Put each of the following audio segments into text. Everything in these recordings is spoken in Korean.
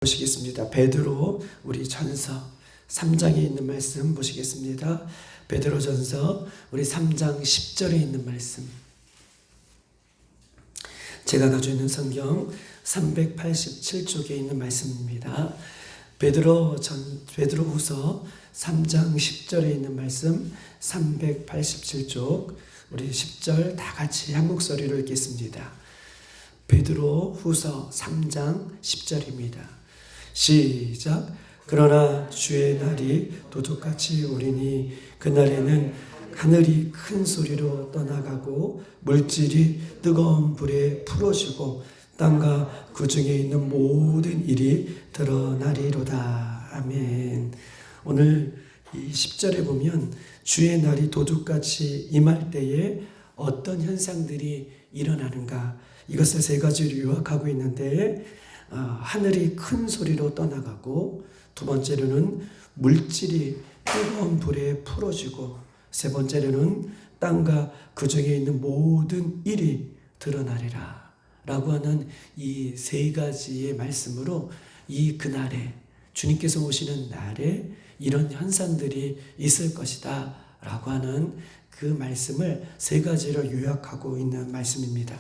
보시겠습니다. 베드로 우리 전서 3장에 있는 말씀 보시겠습니다. 베드로 전서 우리 3장 10절에 있는 말씀. 제가 가지고 있는 성경 387쪽에 있는 말씀입니다. 베드로후서 3장 10절에 있는 말씀 387쪽 우리 10절 다 같이 한국 소리로 읽겠습니다. 베드로후서 3장 10절입니다. 시작. 그러나 주의 날이 도둑같이 오리니 그날에는 하늘이 큰 소리로 떠나가고 물질이 뜨거운 불에 풀어지고 땅과 그 중에 있는 모든 일이 드러나리로다. 아멘. 오늘 이 10절에 보면 주의 날이 도둑같이 임할 때에 어떤 현상들이 일어나는가, 이것을 세 가지로 요약하고 있는데, 하늘이 큰 소리로 떠나가고, 두 번째로는 물질이 뜨거운 불에 풀어지고, 세 번째로는 땅과 그 중에 있는 모든 일이 드러나리라 라고 하는 이 세 가지의 말씀으로 이 그날에, 주님께서 오시는 날에 이런 현상들이 있을 것이다 라고 하는 그 말씀을 세 가지로 요약하고 있는 말씀입니다.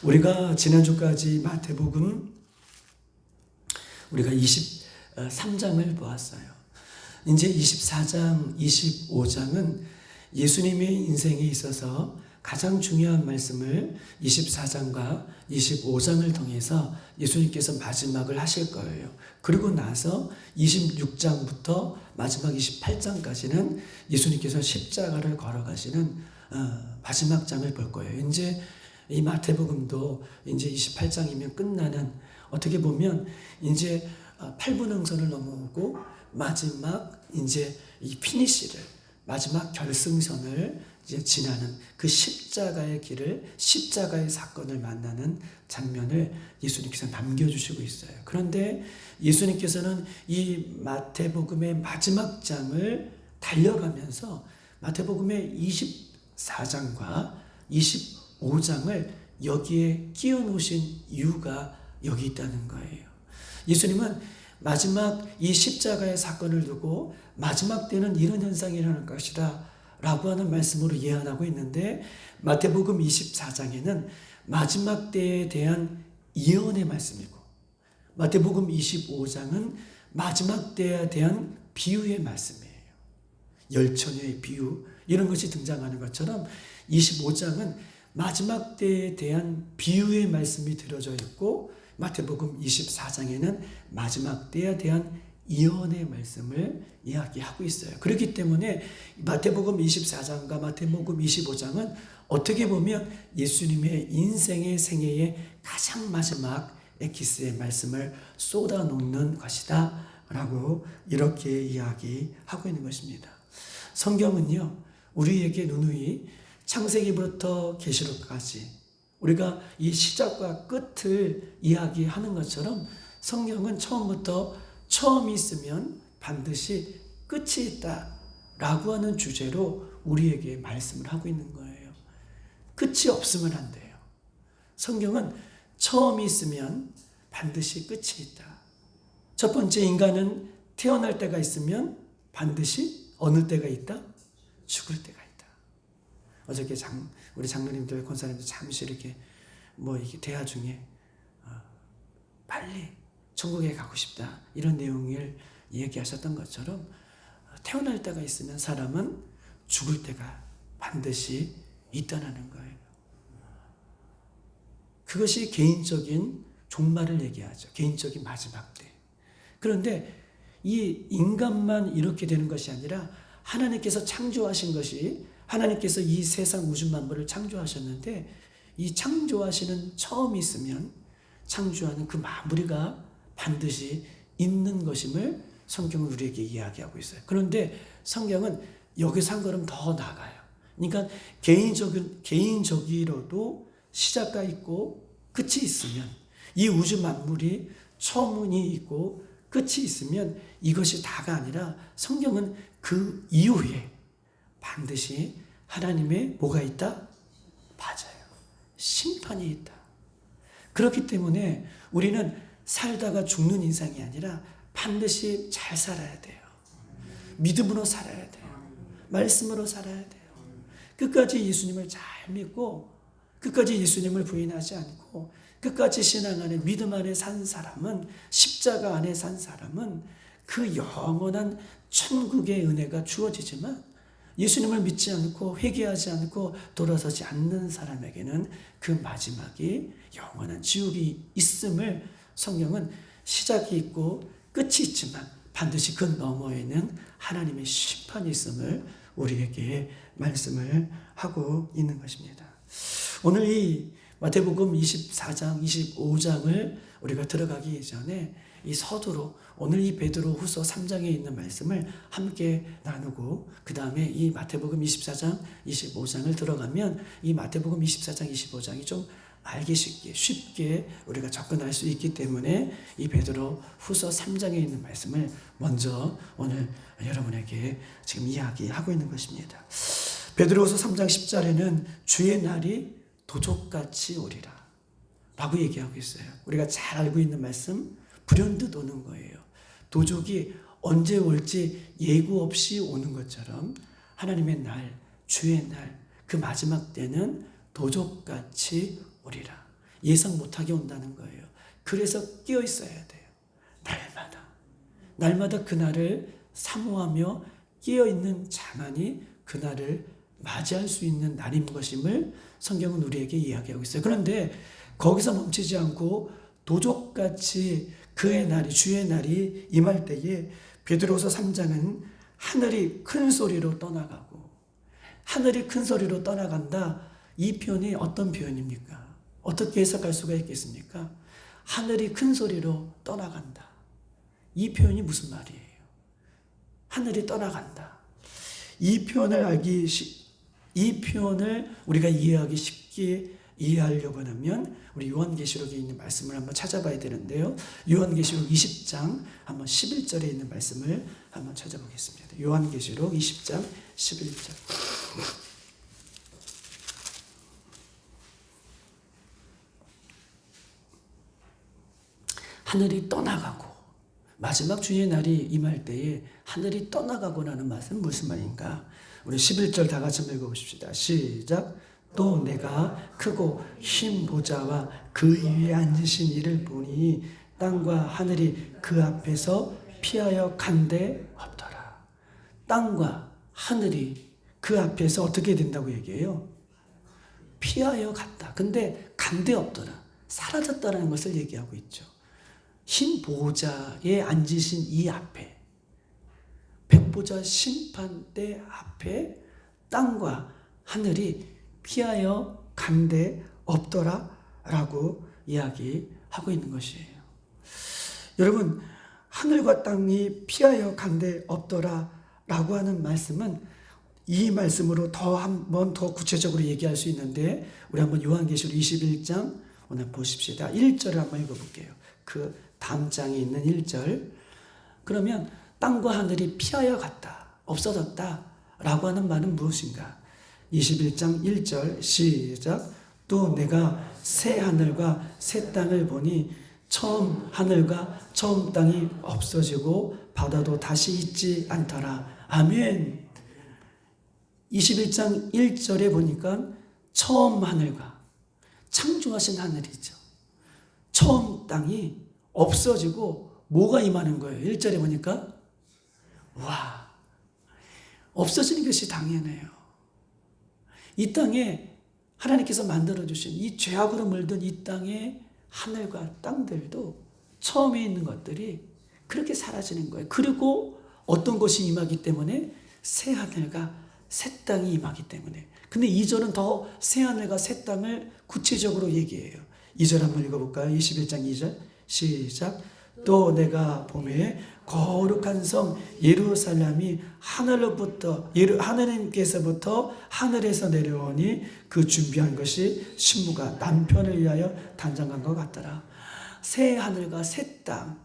우리가 지난주까지 마태복음 우리가 23장을 보았어요. 이제 24장, 25장은 예수님의 인생에 있어서 가장 중요한 말씀을 24장과 25장을 통해서 예수님께서 마지막을 하실 거예요. 그리고 나서 26장부터 마지막 28장까지는 예수님께서 십자가를 걸어가시는 마지막 장을 볼 거예요. 이제 이 마태복음도 이제 28장이면 끝나는, 어떻게 보면 이제 8분응선을 넘어오고 마지막 이제 이 피니시를, 마지막 결승선을 이제 지나는 그 십자가의 길을, 십자가의 사건을 만나는 장면을 예수님께서 남겨주시고 있어요. 그런데 예수님께서는 이 마태복음의 마지막 장을 달려가면서 마태복음의 24장과 25장을 여기에 끼워 놓으신 이유가 여기 있다는 거예요. 예수님은 마지막 이 십자가의 사건을 두고 마지막 때는 이런 현상이 일어날 것이다 라고 하는 말씀으로 예언하고 있는데, 마태복음 24장에는 마지막 때에 대한 예언의 말씀이고, 마태복음 25장은 마지막 때에 대한 비유의 말씀이에요. 열처녀의 비유, 이런 것이 등장하는 것처럼 25장은 마지막 때에 대한 비유의 말씀이 들어져 있고, 마태복음 24장에는 마지막 때에 대한 예언의 말씀을 이야기하고 있어요. 그렇기 때문에 마태복음 24장과 마태복음 25장은 어떻게 보면 예수님의 인생의 생애의 가장 마지막 엑기스의 말씀을 쏟아놓는 것이다 라고 이렇게 이야기하고 있는 것입니다. 성경은요, 우리에게 누누이 창세기부터 계시록까지 우리가 이 시작과 끝을 이야기하는 것처럼 성경은 처음부터 처음이 있으면 반드시 끝이 있다 라고 하는 주제로 우리에게 말씀을 하고 있는 거예요. 끝이 없으면 안 돼요. 성경은 처음이 있으면 반드시 끝이 있다. 첫 번째, 인간은 태어날 때가 있으면 반드시 어느 때가 있다? 죽을 때가 있다. 어저께 우리 장로님들, 권사님들 잠시 이렇게 이게 대화 중에 빨리 천국에 가고 싶다 이런 내용을 얘기하셨던 것처럼, 태어날 때가 있으면 사람은 죽을 때가 반드시 있다는 거예요. 그것이 개인적인 종말을 얘기하죠. 개인적인 마지막 때. 그런데 이 인간만 이렇게 되는 것이 아니라 하나님께서 창조하신 것이, 하나님께서 이 세상 우주 만물을 창조하셨는데, 이 창조하시는 처음이 있으면 창조하는 그 마무리가 반드시 있는 것임을 성경은 우리에게 이야기하고 있어요. 그런데 성경은 여기서 한 걸음 더 나아가요. 그러니까 개인적으로도 시작가 있고 끝이 있으면, 이 우주 만물이 처음이 있고 끝이 있으면 이것이 다가 아니라, 성경은 그 이후에 반드시 하나님의 뭐가 있다? 맞아요. 심판이 있다. 그렇기 때문에 우리는 살다가 죽는 인생이 아니라 반드시 잘 살아야 돼요. 믿음으로 살아야 돼요. 말씀으로 살아야 돼요. 끝까지 예수님을 잘 믿고 끝까지 예수님을 부인하지 않고 끝까지 신앙 안에 믿음 안에 산 사람은, 십자가 안에 산 사람은 그 영원한 천국의 은혜가 주어지지만, 예수님을 믿지 않고 회개하지 않고 돌아서지 않는 사람에게는 그 마지막이 영원한 지옥이 있음을 성경은 시작이 있고 끝이 있지만 반드시 그 너머에는 하나님의 심판이 있음을 우리에게 말씀을 하고 있는 것입니다. 오늘 이 마태복음 24장, 25장을 우리가 들어가기 전에 이 서두로 오늘 이 베드로 후서 3장에 있는 말씀을 함께 나누고 그 다음에 이 마태복음 24장, 25장을 들어가면 이 마태복음 24장, 25장이 좀 알기 쉽게 우리가 접근할 수 있기 때문에 이 베드로 후서 3장에 있는 말씀을 먼저 오늘 여러분에게 지금 이야기하고 있는 것입니다. 베드로후서 3장 10절에는 주의 날이 도적같이 오리라 라고 얘기하고 있어요. 우리가 잘 알고 있는 말씀, 불현듯 오는 거예요. 도적이 언제 올지 예고 없이 오는 것처럼 하나님의 날, 주의 날, 그 마지막 때는 도적같이 오리라. 예상 못하게 온다는 거예요. 그래서 끼어 있어야 돼요. 날마다 그날을 사모하며 끼어 있는 자만이 그날을 맞이할 수 있는 날인 것임을 성경은 우리에게 이야기하고 있어요. 그런데 거기서 멈추지 않고 도적같이 그의 날이, 주의 날이 임할 때에 베드로서 3장은 하늘이 큰 소리로 떠나가고, 하늘이 큰 소리로 떠나간다. 이 표현이 어떤 표현입니까? 어떻게 해석할 수가 있겠습니까? 하늘이 큰 소리로 떠나간다. 이 표현이 무슨 말이에요? 하늘이 떠나간다. 이 표현을 우리가 이해하기 쉽게 이해하려고 하면 우리 요한계시록에 있는 말씀을 한번 찾아봐야 되는데요. 요한계시록 20장 한번 11절에 있는 말씀을 한번 찾아보겠습니다. 요한계시록 20장 11절. 하늘이 떠나가고, 마지막 주의 날이 임할 때에 하늘이 떠나가고라는 말은 무슨 말인가? 우리 11절 다 같이 읽어보십시다. 시작. 또 내가 크고 흰 보좌와 그 위에 앉으신 이를 보니 땅과 하늘이 그 앞에서 피하여 간데 없더라. 땅과 하늘이 그 앞에서 어떻게 된다고 얘기해요? 피하여 갔다. 근데 간데 없더라. 사라졌다는 것을 얘기하고 있죠. 흰 보좌에 앉으신 이 앞에, 백보자 심판대 앞에 땅과 하늘이 피하여 간데 없더라 라고 이야기하고 있는 것이에요. 여러분, 하늘과 땅이 피하여 간데 없더라 라고 하는 말씀은 이 말씀으로 한번 더 구체적으로 얘기할 수 있는데, 우리 한번 요한계시록 21장 오늘 보십시다. 1절을 한번 읽어볼게요. 그 다음 장에 있는 1절. 그러면 땅과 하늘이 피하여 갔다, 없어졌다 라고 하는 말은 무엇인가? 21장 1절 시작. 또 내가 새 하늘과 새 땅을 보니 처음 하늘과 처음 땅이 없어지고 바다도 다시 있지 않더라. 아멘. 21장 1절에 보니까 처음 하늘과, 창조하신 하늘이죠. 처음 땅이 없어지고 뭐가 임하는 거예요? 1절에 보니까 와, 없어지는 것이 당연해요. 이 땅에 하나님께서 만들어주신 이 죄악으로 물든 이 땅의 하늘과 땅들도 처음에 있는 것들이 그렇게 사라지는 거예요. 그리고 어떤 것이 임하기 때문에 새 하늘과 새 땅이 임하기 때문에. 근데 2절은 더 새 하늘과 새 땅을 구체적으로 얘기해요. 2절 한번 읽어볼까요? 21장 2절 시작. 또 내가 보매 거룩한 성 예루살렘이 하나님께서부터 하늘에서 내려오니 그 준비한 것이 신부가 남편을 위하여 단장한 것 같더라. 새 하늘과 새 땅,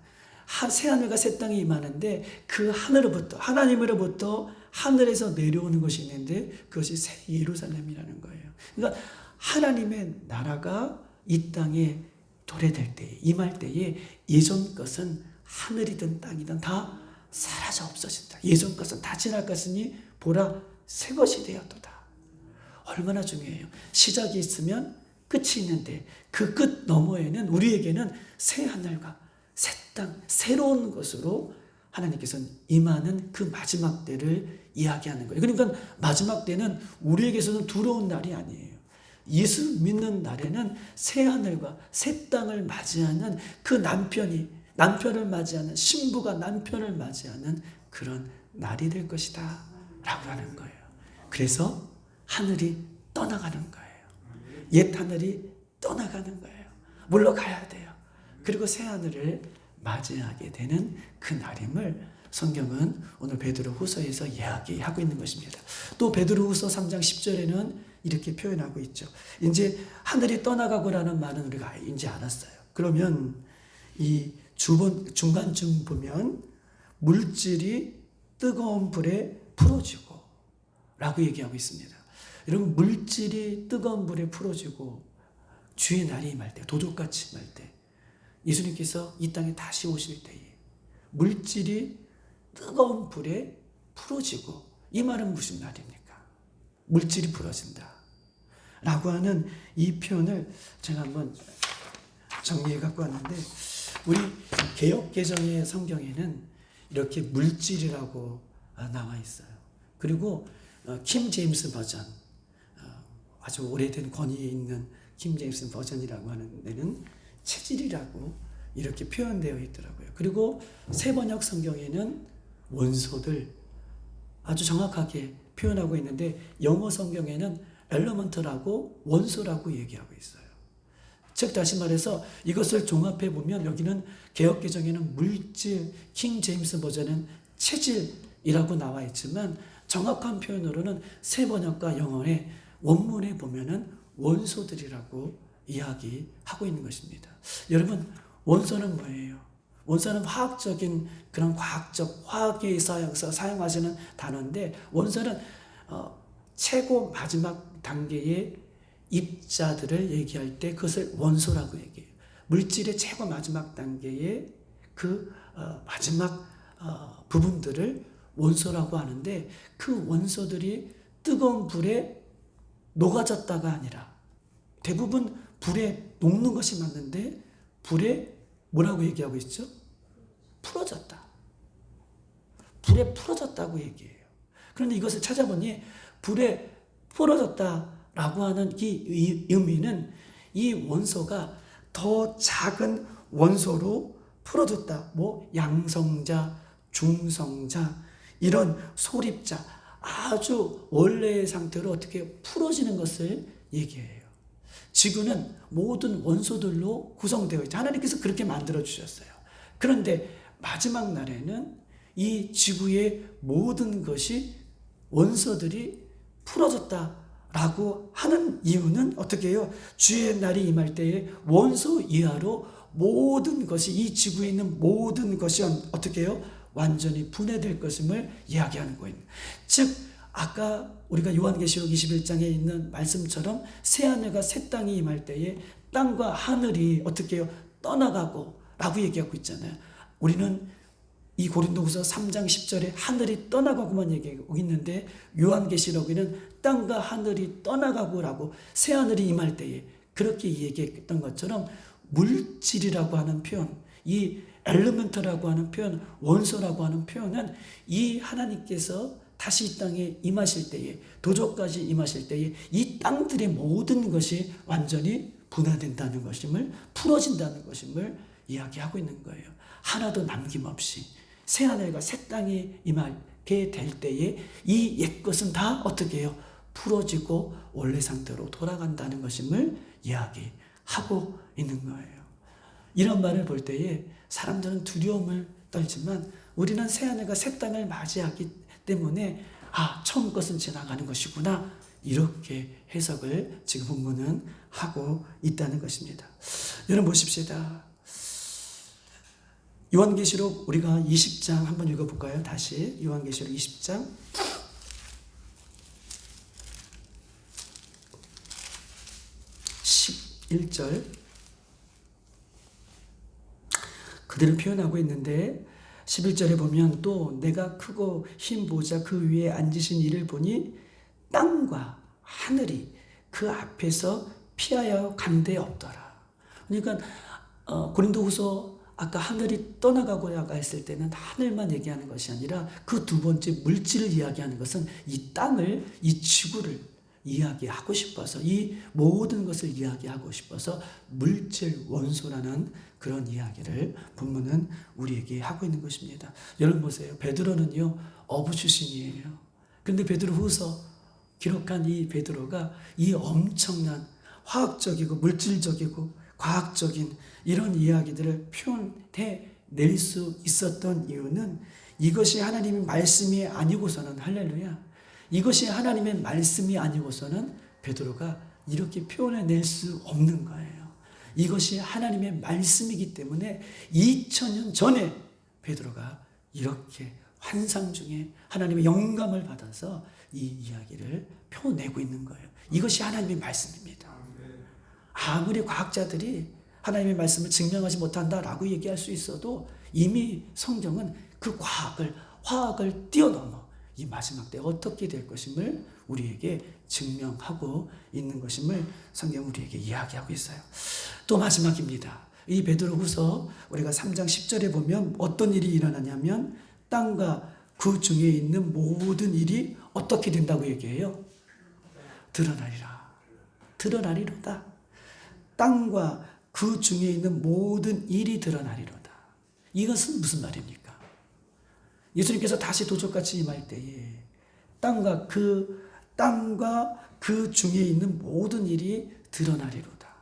새 하늘과 새 땅이 임하는데 그 하늘로부터, 하나님으로부터 하늘에서 내려오는 것이 있는데 그것이 새 예루살렘이라는 거예요. 그러니까 하나님의 나라가 이 땅에 도래될 때에, 임할 때에 예전 것은 하늘이든 땅이든 다 사라져 없어진다. 예전 것은 다 지날 것이니 보라 새 것이 되었도다. 얼마나 중요해요. 시작이 있으면 끝이 있는데 그 끝 너머에는 우리에게는 새 하늘과 새 땅, 새로운 것으로 하나님께서는 임하는 그 마지막 때를 이야기하는 거예요. 그러니까 마지막 때는 우리에게서는 두려운 날이 아니에요. 예수 믿는 날에는 새 하늘과 새 땅을 맞이하는 그 남편을 맞이하는 신부가 남편을 맞이하는 그런 날이 될 것이다 라고 하는 거예요. 그래서 하늘이 떠나가는 거예요. 옛 하늘이 떠나가는 거예요. 물러가야 돼요. 그리고 새 하늘을 맞이하게 되는 그 날임을 성경은 오늘 베드로후서에서 이야기하고 있는 것입니다. 또 베드로후서 3장 10절에는 이렇게 표현하고 있죠. 이제 하늘이 떠나가고라는 말은 우리가 이제 알았어요. 그러면 이 중간쯤 보면 물질이 뜨거운 불에 풀어지고 라고 얘기하고 있습니다. 여러분, 물질이 뜨거운 불에 풀어지고 주의 날이 임할 때, 도둑같이 임할 때, 예수님께서 이 땅에 다시 오실 때에 물질이 뜨거운 불에 풀어지고, 이 말은 무슨 말입니까? 물질이 풀어진다 라고 하는 이 표현을 제가 한번 정리해 갖고 왔는데, 우리 개역개정의 성경에는 이렇게 물질이라고 나와 있어요. 그리고 킹 제임스 버전, 아주 오래된 권위에 있는 킹 제임스 버전이라고 하는 데는 체질이라고 이렇게 표현되어 있더라고요. 그리고 새번역 성경에는 원소들 아주 정확하게 표현하고 있는데, 영어 성경에는 엘러먼트라고 원소라고 얘기하고 있어요. 즉 다시 말해서 이것을 종합해 보면 여기는 개역개정에는 물질, 킹 제임스 버전은 체질이라고 나와 있지만 정확한 표현으로는 새번역과 영어의 원문에 보면은 원소들이라고 이야기하고 있는 것입니다. 여러분, 원소는 뭐예요? 원소는 화학적인 그런 화학에서 사용하시는 단어인데, 원소는 최고 마지막 단계의 입자들을 얘기할 때 그것을 원소라고 얘기해요. 물질의 최고 마지막 단계의 그 마지막 부분들을 원소라고 하는데, 그 원소들이 뜨거운 불에 녹아졌다가 아니라, 대부분 불에 녹는 것이 맞는데 불에 뭐라고 얘기하고 있죠? 풀어졌다. 불에 풀어졌다고 얘기해요. 그런데 이것을 찾아보니 불에 풀어졌다라고 하는 이 의미는 이 원소가 더 작은 원소로 풀어졌다. 뭐 양성자, 중성자, 이런 소립자, 아주 원래의 상태로 어떻게 풀어지는 것을 얘기해요. 지구는 모든 원소들로 구성되어 있죠. 하나님께서 그렇게 만들어 주셨어요. 그런데 마지막 날에는 이 지구의 모든 것이 원소들이 풀어졌다라고 하는 이유는 어떻게 해요? 주의 날이 임할 때에 원소 이하로 모든 것이, 이 지구에 있는 모든 것이 어떻게 해요? 완전히 분해될 것임을 이야기하는 거예요. 즉 아까 우리가 요한계시록 21장에 있는 말씀처럼 새 하늘과 새 땅이 임할 때에 땅과 하늘이 어떻게 해요? 떠나가고 라고 얘기하고 있잖아요. 우리는 이 고린도후서 3장 10절에 하늘이 떠나가고만 얘기하고 있는데, 요한계시록에는 땅과 하늘이 떠나가고라고, 새 하늘이 임할 때에 그렇게 얘기했던 것처럼 물질이라고 하는 표현, 이 엘리먼트라고 하는 표현, 원소라고 하는 표현은 이 하나님께서 다시 이 땅에 임하실 때에, 도적까지 임하실 때에 이 땅들의 모든 것이 완전히 분화된다는 것임을, 풀어진다는 것임을 이야기하고 있는 거예요. 하나도 남김없이 새 하늘과 새 땅이 임하게 될 때에 이 옛것은 다 어떻게 해요? 풀어지고 원래 상태로 돌아간다는 것임을 이야기하고 있는 거예요. 이런 말을 볼 때에 사람들은 두려움을 떨지만 우리는 새 하늘과 새 땅을 맞이하기 때문에 처음 것은 지나가는 것이구나, 이렇게 해석을 지금 본문은 하고 있다는 것입니다. 여러분 보십시다. 요한계시록 우리가 20장 한번 읽어볼까요? 다시 요한계시록 20장 11절 그대로 표현하고 있는데 11절에 보면 또 내가 크고 흰 보좌 그 위에 앉으신 이를 보니 땅과 하늘이 그 앞에서 피하여 간 데 없더라. 그러니까 고린도후서 아까 하늘이 떠나가고야 했을 때는 하늘만 얘기하는 것이 아니라 그 두 번째 물질을 이야기하는 것은 이 땅을, 이 지구를 이야기하고 싶어서, 이 모든 것을 이야기하고 싶어서 물질 원소라는 그런 이야기를 본문은 우리에게 하고 있는 것입니다. 여러분 보세요. 베드로는요 어부 출신이에요. 그런데 베드로후서 기록한 이 베드로가 이 엄청난 화학적이고 물질적이고 과학적인 이런 이야기들을 표현해낼 수 있었던 이유는 이것이 하나님의 말씀이 아니고서는, 할렐루야, 이것이 하나님의 말씀이 아니고서는 베드로가 이렇게 표현해낼 수 없는 거예요. 이것이 하나님의 말씀이기 때문에 2000년 전에 베드로가 이렇게 환상 중에 하나님의 영감을 받아서 이 이야기를 펴내고 있는 거예요. 이것이 하나님의 말씀입니다. 아무리 과학자들이 하나님의 말씀을 증명하지 못한다라고 얘기할 수 있어도 이미 성경은 그 화학을 뛰어넘어 이 마지막 때 어떻게 될 것임을 우리에게 증명하고 있는 것임을 성경은 우리에게 이야기하고 있어요. 또 마지막입니다. 이 베드로후서 우리가 3장 10절에 보면 어떤 일이 일어나냐면 땅과 그 중에 있는 모든 일이 어떻게 된다고 얘기해요? 드러나리로다. 땅과 그 중에 있는 모든 일이 드러나리로다. 이것은 무슨 말입니까? 예수님께서 다시 도적같이 임할 때에 땅과 그 중에 있는 모든 일이 드러나리로다.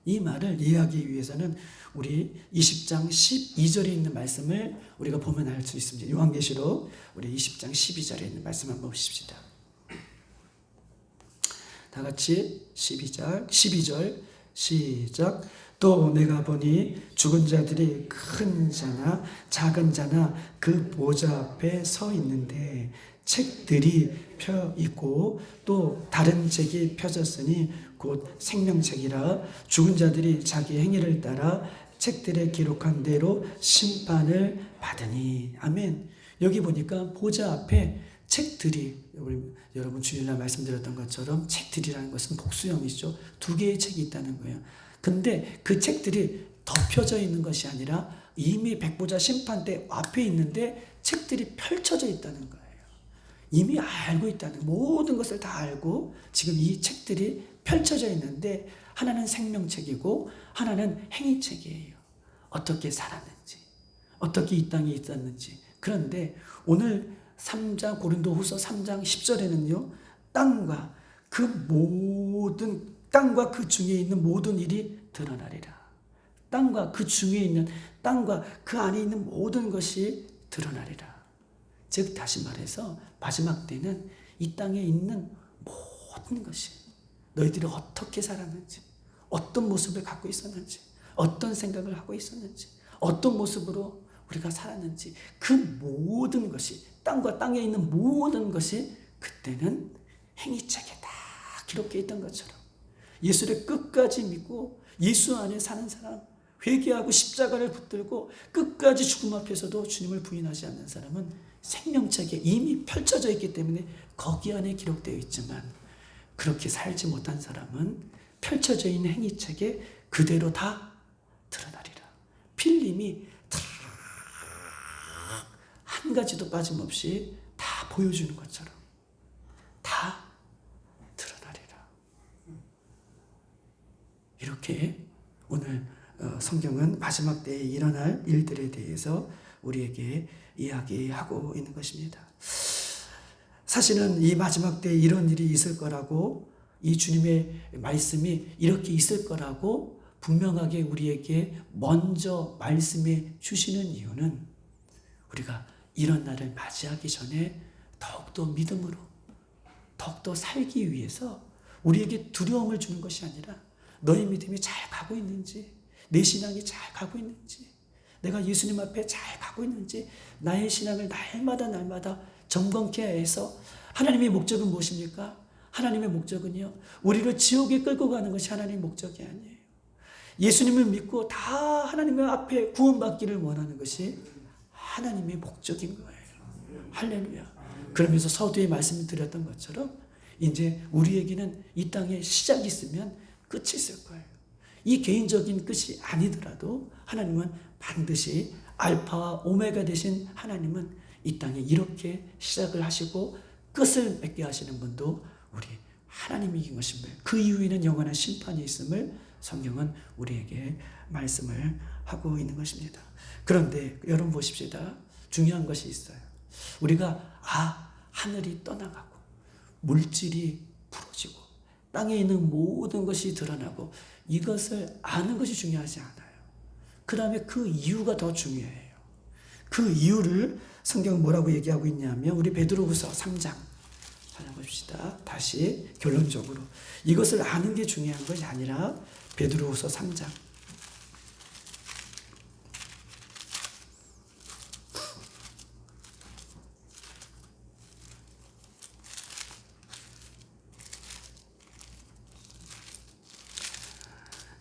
이 말을 이해하기 위해서는 우리 20장 12절에 있는 말씀을 우리가 보면 알 수 있습니다. 요한계시록 우리 20장 12절에 있는 말씀 한번 보십시다. 다 같이 12절 시작. 또 내가 보니 죽은 자들이 큰 자나 작은 자나 그 보좌 앞에 서 있는데 책들이 펴 있고 또 다른 책이 펴졌으니 곧 생명책이라 죽은 자들이 자기 행위를 따라 책들에 기록한 대로 심판을 받으니. 아멘. 여기 보니까 보좌 앞에 책들이, 여러분 주일날 말씀드렸던 것처럼 책들이라는 것은 복수형이죠. 2개의 책이 있다는 거예요. 근데 그 책들이 덮여져 있는 것이 아니라 이미 백보자 심판대 앞에 있는데 책들이 펼쳐져 있다는 거예요. 이미 알고 있다는, 모든 것을 다 알고 지금 이 책들이 펼쳐져 있는데 하나는 생명책이고 하나는 행위책이에요. 어떻게 살았는지, 어떻게 이 땅에 있었는지. 그런데 오늘 고린도후서 3장 10절에는요 땅과 그 중에 있는 모든 일이 드러나리라. 땅과 그 안에 있는 모든 것이 드러나리라. 즉 다시 말해서 마지막 때는 이 땅에 있는 모든 것이, 너희들이 어떻게 살았는지, 어떤 모습을 갖고 있었는지, 어떤 생각을 하고 있었는지, 어떤 모습으로 우리가 살았는지, 그 모든 것이, 땅과 땅에 있는 모든 것이 그때는 행위책에 다 기록되어 있던 것처럼 예수를 끝까지 믿고 예수 안에 사는 사람, 회개하고 십자가를 붙들고 끝까지 죽음 앞에서도 주님을 부인하지 않는 사람은 생명책에 이미 펼쳐져 있기 때문에 거기 안에 기록되어 있지만, 그렇게 살지 못한 사람은 펼쳐져 있는 행위책에 그대로 다 드러나리라. 필름이 다 한 가지도 빠짐없이 다 보여주는 것처럼 다 드러나리라. 이렇게 오늘 성경은 마지막 때에 일어날 일들에 대해서 우리에게 이야기하고 있는 것입니다. 사실은 이 마지막 때에 이런 일이 있을 거라고, 이 주님의 말씀이 이렇게 있을 거라고 분명하게 우리에게 먼저 말씀해 주시는 이유는 우리가 이런 날을 맞이하기 전에 더욱더 믿음으로, 더욱더 살기 위해서 우리에게 두려움을 주는 것이 아니라 너의 믿음이 잘 가고 있는지, 내 신앙이 잘 가고 있는지, 내가 예수님 앞에 잘 가고 있는지, 나의 신앙을 날마다 점검케 해서, 하나님의 목적은 무엇입니까? 하나님의 목적은요, 우리를 지옥에 끌고 가는 것이 하나님의 목적이 아니에요. 예수님을 믿고 다 하나님의 앞에 구원받기를 원하는 것이 하나님의 목적인 거예요. 할렐루야. 그러면서 서두에 말씀을 드렸던 것처럼 이제 우리에게는 이 땅에 시작이 있으면 끝이 있을 거예요. 이 개인적인 끝이 아니더라도 하나님은 반드시 알파와 오메가 되신 하나님은 이 땅에 이렇게 시작을 하시고 끝을 맺게 하시는 분도 우리 하나님이신 것입니다. 그 이후에는 영원한 심판이 있음을 성경은 우리에게 말씀을 하고 있는 것입니다. 그런데 여러분 보십시다. 중요한 것이 있어요. 우리가 하늘이 떠나가고 물질이 부러지고 땅에 있는 모든 것이 드러나고 이것을 아는 것이 중요하지 않아요. 그 다음에 그 이유가 더 중요해요. 그 이유를 성경은 뭐라고 얘기하고 있냐면 우리 베드로후서 3장 찾아봅시다. 다시 결론적으로 이것을 아는 게 중요한 것이 아니라 베드로후서 3장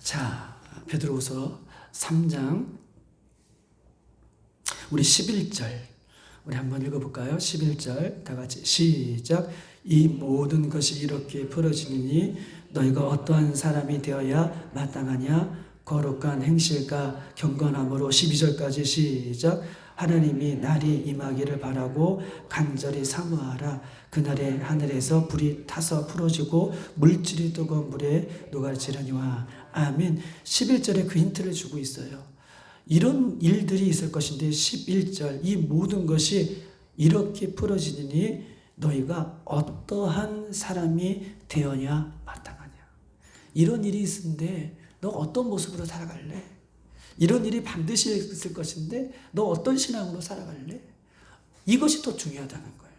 자, 베드로후서 3장 우리 11절 우리 한번 읽어볼까요? 11절 다 같이 시작. 이 모든 것이 이렇게 풀어지니 너희가 어떠한 사람이 되어야 마땅하냐? 거룩한 행실과 경건함으로 12절까지 시작. 하나님이 날이 임하기를 바라고 간절히 사모하라. 그날에 하늘에서 불이 타서 풀어지고 물질이 뜨거운 물에 녹아지려니와. 아멘. 11절에 그 힌트를 주고 있어요. 이런 일들이 있을 것인데 11절 이 모든 것이 이렇게 풀어지니 너희가 어떠한 사람이 되어야 마땅하냐. 이런 일이 있는데 너 어떤 모습으로 살아갈래? 이런 일이 반드시 있을 것인데 너 어떤 신앙으로 살아갈래? 이것이 더 중요하다는 거예요.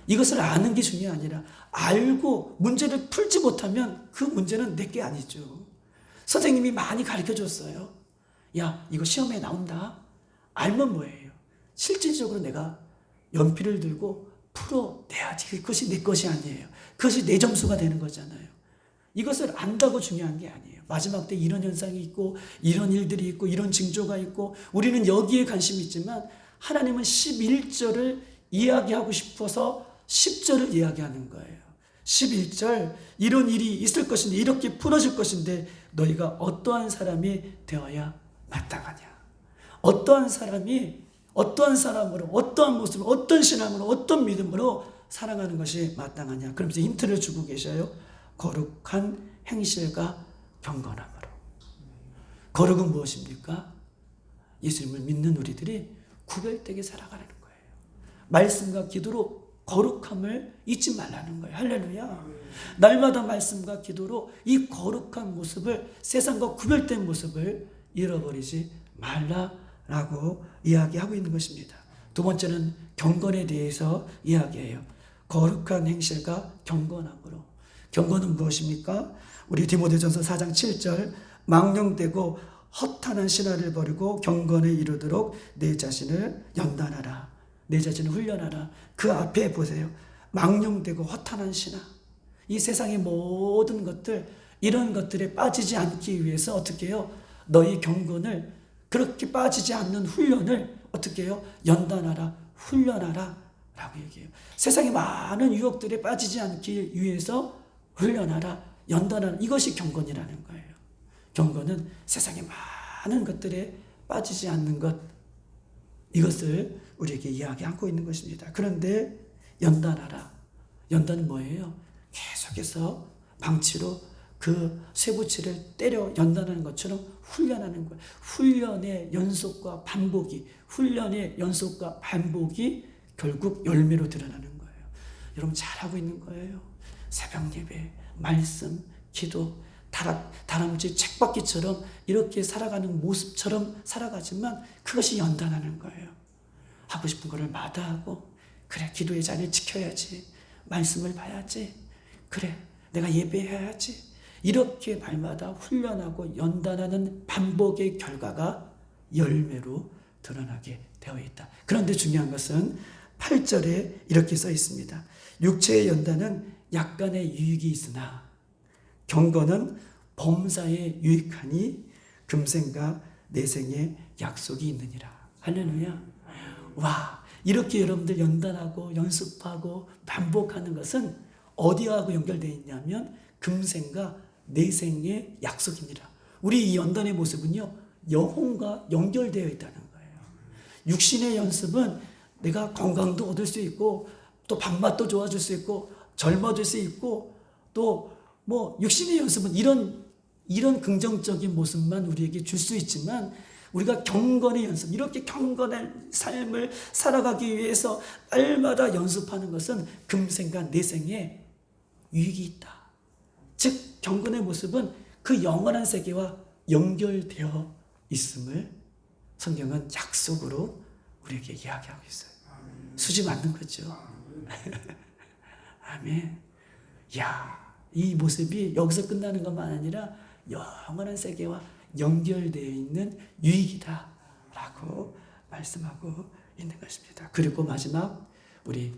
이것을 아는 게 중요한 게 아니라 알고 문제를 풀지 못하면 그 문제는 내게 아니죠. 선생님이 많이 가르쳐줬어요. 야, 이거 시험에 나온다. 알면 뭐예요? 실질적으로 내가 연필을 들고 풀어내야지. 그것이 내 것이 아니에요. 그것이 내 점수가 되는 거잖아요. 이것을 안다고 중요한 게 아니에요. 마지막 때 이런 현상이 있고 이런 일들이 있고 이런 징조가 있고 우리는 여기에 관심이 있지만 하나님은 11절을 이야기하고 싶어서 10절을 이야기하는 거예요. 11절 이런 일이 있을 것인데 이렇게 풀어질 것인데 너희가 어떠한 사람이 되어야 마땅하냐. 어떠한 사람이 어떠한 사람으로 어떠한 모습으로 어떤 신앙으로 어떤 믿음으로 살아가는 것이 마땅하냐. 그러면서 힌트를 주고 계셔요. 거룩한 행실과 경건함으로. 거룩은 무엇입니까? 예수님을 믿는 우리들이 구별되게 살아가는 거예요. 말씀과 기도로 거룩함을 잊지 말라는 거예요. 할렐루야. 날마다 말씀과 기도로 이 거룩한 모습을 세상과 구별된 모습을 잃어버리지 말라라고 이야기하고 있는 것입니다. 두 번째는 경건에 대해서 이야기해요. 거룩한 행실과 경건함으로. 경건은 무엇입니까? 우리 디모데전서 4장 7절 망령되고 허탄한 신화를 버리고 경건에 이르도록 내 자신을 연단하라. 내 자신을 훈련하라. 그 앞에 보세요. 망령되고 허탄한 신화. 이 세상의 모든 것들 이런 것들에 빠지지 않기 위해서 어떻게 해요? 너희 경건을 그렇게 빠지지 않는 훈련을 어떻게 해요? 연단하라. 훈련하라. 라고 얘기해요. 세상의 많은 유혹들에 빠지지 않기 위해서 훈련하라. 연단하라. 이것이 경건이라는 거예요. 경건은 세상의 많은 것들에 빠지지 않는 것. 이것을 우리에게 이야기하고 있는 것입니다. 그런데 연단하라. 연단은 뭐예요? 계속해서 방치로 그 쇠붙이를 때려 연단하는 것처럼 훈련하는 거예요. 훈련의 연속과 반복이, 훈련의 연속과 반복이 결국 열매로 드러나는 거예요. 여러분 잘하고 있는 거예요. 새벽 예배, 말씀, 기도, 다람쥐 책받기처럼 이렇게 살아가는 모습처럼 살아가지만 그것이 연단하는 거예요. 하고 싶은 거를 마다하고 그래 기도의 자리를 지켜야지. 말씀을 봐야지. 그래 내가 예배해야지. 이렇게 날마다 훈련하고 연단하는 반복의 결과가 열매로 드러나게 되어 있다. 그런데 중요한 것은 8절에 이렇게 써 있습니다. 육체의 연단은 약간의 유익이 있으나 경건은 범사에 유익하니 금생과 내생에 약속이 있느니라. 할렐루야. 와, 이렇게 여러분들 연단하고 연습하고 반복하는 것은 어디하고 연결되어 있냐면 금생과 내생의 약속이니라. 우리 이 연단의 모습은요, 영혼과 연결되어 있다는 거예요. 육신의 연습은 내가 건강도 얻을 수 있고 또 밥맛도 좋아질 수 있고 젊어질 수 있고 또 뭐 육신의 연습은 이런 긍정적인 모습만 우리에게 줄 수 있지만 우리가 경건의 연습, 이렇게 경건한 삶을 살아가기 위해서 날마다 연습하는 것은 금생과 내생에 유익이 있다. 즉 경건의 모습은 그 영원한 세계와 연결되어 있음을 성경은 약속으로 우리에게 이야기하고 있어요. 수지 맞는 거죠. 아멘. 야, 이 모습이 여기서 끝나는 것만 아니라 영원한 세계와 연결되어 있는 유익이다 라고 말씀하고 있는 것입니다. 그리고 마지막 우리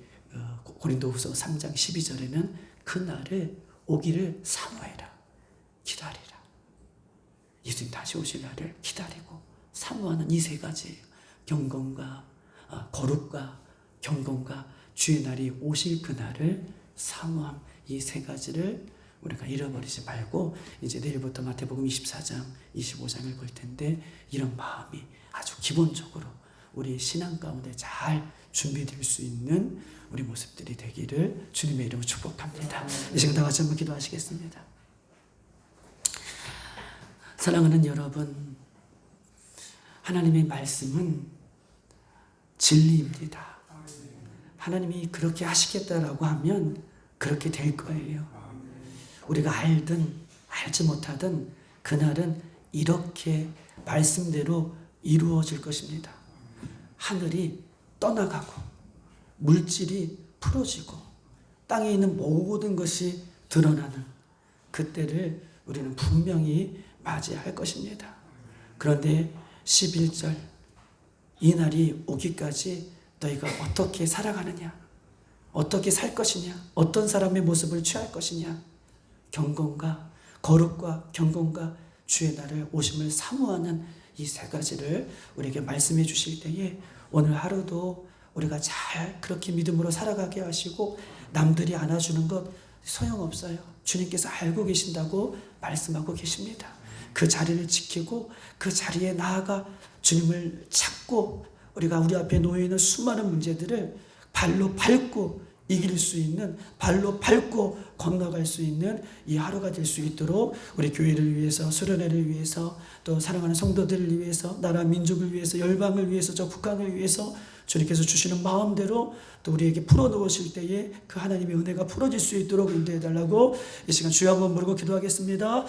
고린도후서 3장 12절에는 그날을 오기를 사모해라, 기다리라. 예수님 다시 오실 날을 기다리고 사모하는 이 세 가지, 경건과 거룩과 경건과 주의 날이 오실 그날을 사모함, 이 세 가지를 우리가 잃어버리지 말고 이제 내일부터 마태복음 24장, 25장을 볼 텐데 이런 마음이 아주 기본적으로 우리 신앙 가운데 잘 준비될 수 있는 우리 모습들이 되기를 주님의 이름으로 축복합니다. 이 시간 다 같이 한번 기도하시겠습니다. 사랑하는 여러분, 하나님의 말씀은 진리입니다. 하나님이 그렇게 하시겠다라고 하면 그렇게 될 거예요. 우리가 알든 알지 못하든 그날은 이렇게 말씀대로 이루어질 것입니다. 하늘이 떠나가고 물질이 풀어지고 땅에 있는 모든 것이 드러나는 그때를 우리는 분명히 맞이할 것입니다. 그런데 11절, 이 날이 오기까지 너희가 어떻게 살아가느냐, 어떻게 살 것이냐, 어떤 사람의 모습을 취할 것이냐, 경건과 거룩과 경건과 주의 날을 오심을 사모하는 이 세 가지를 우리에게 말씀해 주실 때에 오늘 하루도 우리가 잘 그렇게 믿음으로 살아가게 하시고 남들이 안아주는 것 소용없어요. 주님께서 알고 계신다고 말씀하고 계십니다. 그 자리를 지키고 그 자리에 나아가 주님을 찾고 우리가 우리 앞에 놓여있는 수많은 문제들을 발로 밟고 이길 수 있는, 발로 밟고 건너갈 수 있는 이 하루가 될 수 있도록 우리 교회를 위해서, 수련회를 위해서, 또 사랑하는 성도들을 위해서, 나라 민족을 위해서, 열방을 위해서, 저 북한을 위해서 주님께서 주시는 마음대로 또 우리에게 풀어놓으실 때에 그 하나님의 은혜가 풀어질 수 있도록 인도해달라고 이 시간 주여 한번 부르고 기도하겠습니다.